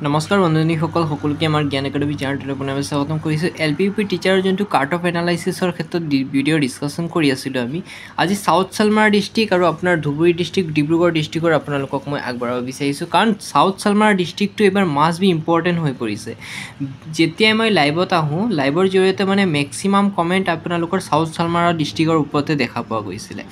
নমস্কাৰ বন্ধুসকল সকলোকে আমাৰ জ্ঞান একাডেমি চেনেলটোলৈ পুনৰবাৰ স্বাগতম কৰিছোঁ। LPUP টিচাৰৰ যোনটো কাট অফ এনালাইচিছৰ ক্ষেত্ৰত ভিডিঅ' ডিছকাশ্যন কৰি আছিলোঁ আমি আজি সাউথ সালমাৰা ডিষ্ট্ৰিক্ট আৰু আপোনাৰ ধুবুৰী ডিষ্ট্ৰিক্ট ডিব্ৰুগড় ডিষ্ট্ৰিক্টৰ আপোনালোকক মই আগবঢ়াব বিচাৰিছোঁ, কাৰণ সাউথ সালমাৰা ডিষ্ট্ৰিক্টটো এবাৰ মাষ্ট বি ইম্পৰ্টেণ্ট হৈ পৰিছে। যেতিয়াই মই লাইভত আহোঁ, লাইভৰ জৰিয়তে মানে মেক্সিমাম কমেণ্ট আপোনালোকৰ সাউথ সালমাৰা ডিষ্ট্ৰিক্টৰ ওপৰতে দেখা পোৱা গৈছিলে।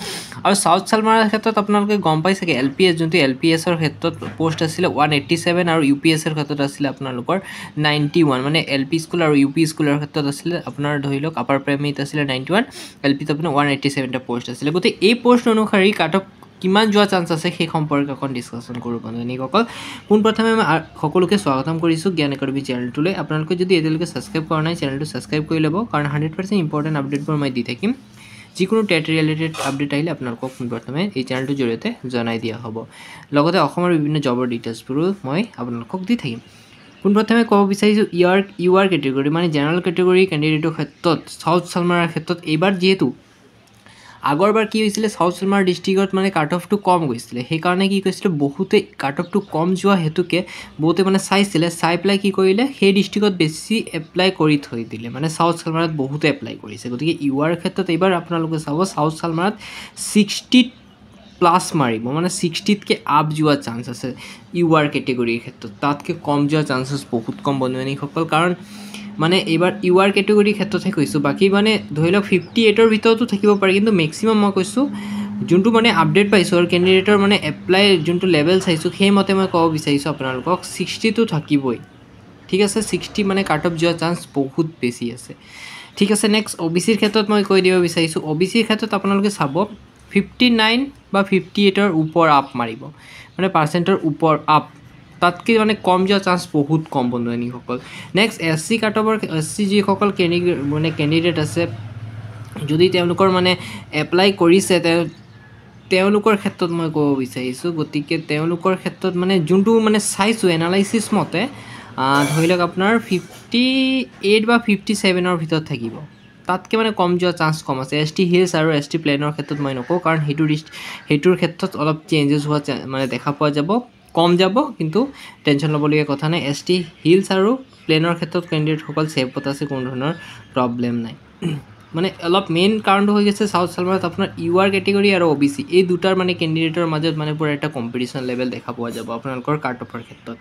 আৰু সাউথ সালমাৰাৰ ক্ষেত্ৰত আপোনালোকে গম পাই চাগে LPS যোনটো LPSৰ ক্ষেত্ৰত পোষ্ট আছিলে 187 আৰু UPSৰ ক্ষেত্ৰত আছিলে আপোনালোকৰ 91, মানে LP স্কুল আৰু UP স্কুলৰ ক্ষেত্ৰত আছিলে আপোনাৰ ধৰি লওক আপাৰ প্ৰাইমেৰীত আছিলে 91, LPত আপোনাৰ 187টা পোষ্ট আছিলে। গতিকে এই পোষ্ট অনুসৰি কাট অফ কিমান যোৱা চান্স আছে সেই সম্পৰ্কে অকণ ডিছকাশ্যন কৰোঁ বন্ধুসকল। পোনপ্ৰথমে মই সকলোকে স্বাগতম কৰিছোঁ জ্ঞান একাডেমি চেনেলটোলৈ। আপোনালোকে যদি এতিয়ালৈকে ছাবস্ক্ৰাইব কৰা নাই চেনেলটো ছাবস্ক্ৰাইব কৰি ল'ব, কাৰণ 100% ইম্পৰ্টেণ্ট আপডেটবোৰ মই দি থাকিম। যিকোনো টেট ৰিলেটেড আপডেট আহিলে আপোনালোকক পোনপ্ৰথমে এই চেনেলটোৰ জৰিয়তে জনাই দিয়া হ'ব। লগতে অসমৰ বিভিন্ন জবৰ ডিটেইলছবোৰো মই আপোনালোকক দি থাকিম। পোনপ্ৰথমে ক'ব বিচাৰিছোঁ UR কেটেগৰী মানে জেনেৰেল কেটেগৰী কেণ্ডিডেটৰ ক্ষেত্ৰত সাউথ সালমাৰাৰ ক্ষেত্ৰত এইবাৰ যিহেতু আগৰবাৰ কি হৈছিলে, সাউথ সালমাৰা ডিষ্ট্ৰিক্টত মানে কাট অফটো কম গৈছিলে, সেইকাৰণে কি কৈছিলে বহুতে কাট অফটো কম যোৱা হেতুকে বহুতে মানে চাই পেলাই কি কৰিলে সেই ডিষ্ট্ৰিক্টত বেছি এপ্লাই কৰি থৈ দিলে, মানে সাউথ সালমাৰাত বহুতে এপ্লাই কৰিছে। গতিকে UR ক্ষেত্ৰত এইবাৰ আপোনালোকে চাব সাউথ সালমাৰাত 60+ মাৰিব, মানে 60তকৈ আপ যোৱা চান্স আছে UR কেটেগৰীৰ ক্ষেত্ৰত। তাতকৈ কম যোৱা চান্সেছ বহুত কম বন্ধুসকল, কাৰণ মানে এইবাৰ UR কেটেগৰীৰ ক্ষেত্ৰতহে কৈছোঁ। বাকী মানে ধৰি লওক 58ৰ ভিতৰতো থাকিব পাৰে, কিন্তু মেক্সিমাম মই কৈছোঁ যোনটো মানে আপডেট পাইছোঁ আৰু কেণ্ডিডেটৰ মানে এপ্লাই যোনটো লেভেল চাইছোঁ সেইমতে মই ক'ব বিচাৰিছোঁ আপোনালোকক 60টো থাকিবই। ঠিক আছে, 60 মানে কাট অফ যোৱা চান্স বহুত বেছি আছে। ঠিক আছে, নেক্সট OBCৰ ক্ষেত্ৰত মই কৈ দিব বিচাৰিছোঁ। OBCৰ ক্ষেত্ৰত আপোনালোকে চাব 59 বা 58ৰ ওপৰ আপ মাৰিব, মানে পাৰ্চেণ্টৰ ওপৰ আপ, তাতকৈ মানে কম যোৱা চান্স বহুত কম বন্ধুসকল। নেক্সট SC কাট অফৰ SC যিসকল কেণ্ডিডেট আছে, যদি তেওঁলোকৰ মানে এপ্লাই কৰিছে তেওঁলোকৰ ক্ষেত্ৰত মই ক'ব বিচাৰিছোঁ। গতিকে তেওঁলোকৰ ক্ষেত্ৰত মানে যোনটো মানে চাইছোঁ এনালাইচিছ মতে ধৰি লওক আপোনাৰ 58 বা 57ৰ ভিতৰত থাকিব, তাতকৈ মানে কম যোৱা চান্স কম আছে। ST হিলছ আৰু ST প্লেনৰ ক্ষেত্ৰত মই নকওঁ, কাৰণ সেইটোৰ ক্ষেত্ৰত অলপ চেঞ্জেছ হোৱা মানে দেখা পোৱা যাব, কম যাব, কিন্তু টেনশ্যন ল'বলগীয়া কথা নাই। ST হিলছ আৰু প্লেনৰ ক্ষেত্ৰত কেণ্ডিডেটসকল ছেফত আছে, কোনো ধৰণৰ প্ৰব্লেম নাই। মানে অলপ মেইন কাৰণটো হৈ গৈছে সাউথ সালমাৰাত আপোনাৰ UR কেটেগৰী আৰু OBC এই দুটাৰ মানে কেণ্ডিডেটৰ মাজত মানে পুৰা এটা কম্পিটিশ্যন লেভেল দেখা পোৱা যাব আপোনালোকৰ কাট অফৰ ক্ষেত্ৰত।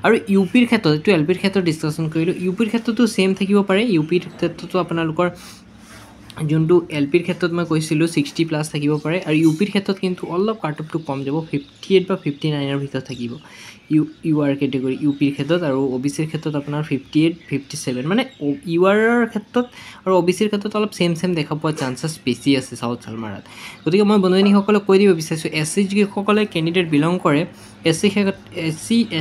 আৰু UPৰ ক্ষেত্ৰত এইটো LPৰ ক্ষেত্ৰত ডিছকাশ্যন কৰিলোঁ, UPৰ ক্ষেত্ৰতো ছেইম থাকিব পাৰে। UPৰ ক্ষেত্ৰতো আপোনালোকৰ যোনটো LPৰ ক্ষেত্ৰত মই কৈছিলোঁ 60+ থাকিব পাৰে, আৰু UPৰ ক্ষেত্ৰত কিন্তু অলপ কাট অফটো কম যাব, 58 বা 59ৰ ভিতৰত থাকিব UR কেটেগৰী UPৰ ক্ষেত্ৰত। আৰু OBCৰ ক্ষেত্ৰত আপোনাৰ 58, 57, মানে URৰ ক্ষেত্ৰত আৰু OBCৰ ক্ষেত্ৰত অলপ ছেইম দেখা পোৱা চান্সেছ বেছি আছে সাউথ সালমাৰাত। গতিকে মই বন্ধুসকলক কৈ দিব বিচাৰিছোঁ SC যিসকলে কেণ্ডিডেট বিলং কৰে, SC,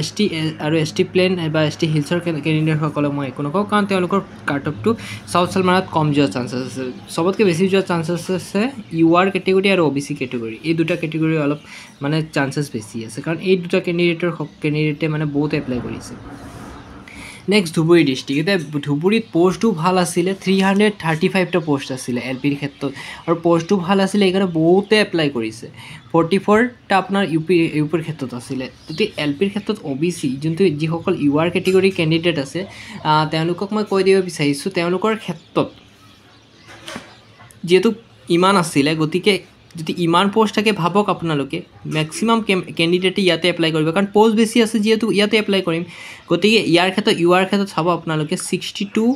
ST আৰু ST প্লেন বা ST হিলছৰ কেণ্ডিডেটসকলক মই একো নকওঁ, কাৰণ তেওঁলোকৰ কাট অফটো সাউথ সালমাৰাত কম যোৱা চান্সেছ আছে। চবতকৈ বেছি যোৱা চান্সেছ আছে UR কেটেগৰী আৰু OBC কেটেগৰী, এই দুটা কেটেগৰী অলপ মানে চান্সেছ বেছি আছে, কাৰণ এই দুটা কেণ্ডিডেটে মানে বহুত এপ্লাই কৰিছে। Next Dhubri district. এতিয়া ধুবুৰীত পষ্টটো ভাল আছিলে, 335টা পোষ্ট আছিলে LPৰ ক্ষেত্ৰত, আৰু পষ্টটো ভাল আছিলে সেইকাৰণে বহুতে এপ্লাই কৰিছে। 44টা আপোনাৰ UPৰ ক্ষেত্ৰত আছিলে। গতিকে LPৰ ক্ষেত্ৰত OBC যিসকল UR কেটেগৰী কেণ্ডিডেট আছে তেওঁলোকক মই কৈ দিব বিচাৰিছোঁ, তেওঁলোকৰ ক্ষেত্ৰত যিহেতু ইমান আছিলে, গতিকে যদি ইমান পোষ্ট থাকে ভাবক আপোনালোকে মেক্সিমাম কেণ্ডিডেটে ইয়াতে এপ্লাই কৰিব, কাৰণ পোষ্ট বেছি আছে যিহেতু ইয়াতে এপ্লাই কৰিম। গতিকে UR ক্ষেত্ৰত চাব আপোনালোকে 62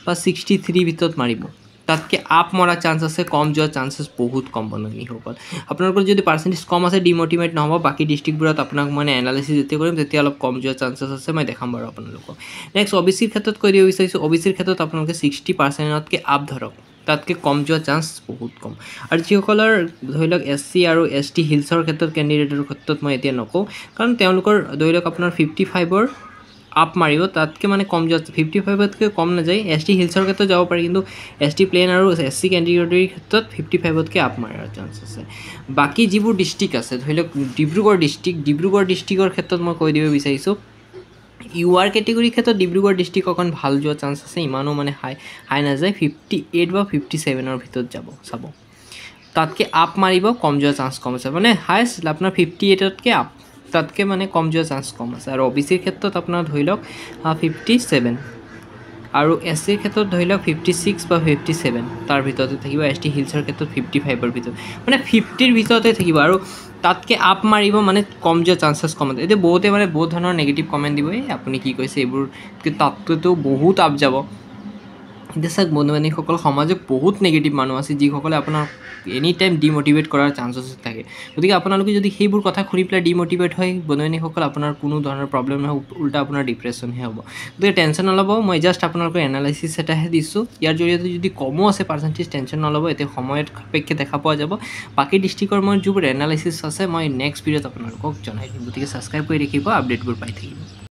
বা 63 ভিতৰত মাৰিব, তাতকৈ আপ মৰা চান্স আছে, কম যোৱা চান্সেছ বহুত কম বন্ধুসকল। আপোনালোকৰ যদি পাৰ্চেণ্টেজ কম আছে ডিম'টিভেট নহ'ব, বাকী ডিষ্ট্ৰিক্টবোৰত আপোনাক মানে এনালাইচিছ যেতিয়া কৰিম তেতিয়া অলপ কম যোৱা চান্সেছ আছে, মই দেখাম বাৰু আপোনালোকক। নেক্সট OBCৰ ক্ষেত্ৰত কৈ দিব বিচাৰিছোঁ, OBCৰ ক্ষেত্ৰত আপোনালোকে 60%তকৈ আপ ধৰক, তাতকৈ কম যোৱা চান্স বহুত কম। আৰু যিসকলৰ ধৰি লওক SC আৰু ST হিলছৰ ক্ষেত্ৰত কেণ্ডিডেটৰ ক্ষেত্ৰত মই এতিয়া নকওঁ, কাৰণ তেওঁলোকৰ ধৰি লওক আপোনাৰ 55ৰ আপ মাৰিব, তাতকৈ মানে কম যোৱা 55তকৈ কম নাযায়। ST হিলছৰ ক্ষেত্ৰত যাব পাৰি, কিন্তু ST প্লেন আৰু SC কেণ্ডিডেটৰ ক্ষেত্ৰত 55তকৈ আপ মাৰাৰ চান্স আছে। বাকী যিবোৰ ডিষ্ট্ৰিক্ট আছে ধৰি লওক ডিব্ৰুগড় ডিষ্ট্ৰিক্টৰ ক্ষেত্ৰত মই কৈ দিব বিচাৰিছোঁ, UR কেটেগৰীৰ ক্ষেত্ৰত ডিব্ৰুগড় ডিষ্ট্ৰিক্ট অকণ ভাল যোৱা চান্স আছে, ইমানো মানে হাই নাযায়, 58 বা 57ৰ ভিতৰত যাব চাব, তাতকৈ আপ মাৰিব, কম যোৱা চান্স কম আছে, মানে হায়েষ্ট আপোনাৰ 58তকৈ আপ তাতকৈ মানে কম যোৱাৰ চান্স কম আছে। আৰু OBCৰ ক্ষেত্ৰত আপোনাৰ ধৰি লওক 57 আৰু SCৰ ক্ষেত্ৰত ধৰি লওক 56 বা 57 তাৰ ভিতৰতে থাকিব। ST হিলছৰ ক্ষেত্ৰত 55ৰ ভিতৰত মানে 50ৰ ভিতৰতে থাকিব আৰু তাতকৈ আপ মাৰিব মানে কম যোৱাৰ চান্সেছ কম আছে। এতিয়া বহুতে মানে বহুত ধৰণৰ নেগেটিভ কমেণ্ট দিব, এই আপুনি কি কৈছে এইবোৰ তাততো বহুত আপ যাব। এতিয়া চাওক বন্ধু বান্ধৱীসকল, সমাজত বহুত নেগেটিভ মানুহ আছে যিসকলে আপোনাক এনি টাইম ডিম'টিভেট কৰাৰ চান্সেছ থাকে। গতিকে আপোনালোকে যদি সেইবোৰ কথা শুনি পেলাই ডিম'টিভেট হয় বন্ধু বান্ধৱীসকল, আপোনাৰ কোনো ধৰণৰ প্ৰব্লেম নহয়, উল্টা আপোনাৰ ডিপ্ৰেশ্যনহে হ'ব। গতিকে টেনশ্যন নল'ব, মই জাষ্ট আপোনালোকৰ এনালাইচিছ এটাহে দিছোঁ। ইয়াৰ জৰিয়তে যদি কমো আছে পাৰ্চেণ্টেজ, টেনশ্যন নল'ব, এতিয়া সময়ত সাপেক্ষে দেখা পোৱা যাব। বাকী ডিষ্ট্ৰিক্টৰ মই যিবোৰ এনালাইচিছ আছে মই নেক্সট ভিডিঅ'ত আপোনালোকক জনাই দিম। গতিকে ছাবস্ক্ৰাইব কৰি ৰাখিব, আপডেটবোৰ পাই থাকিব।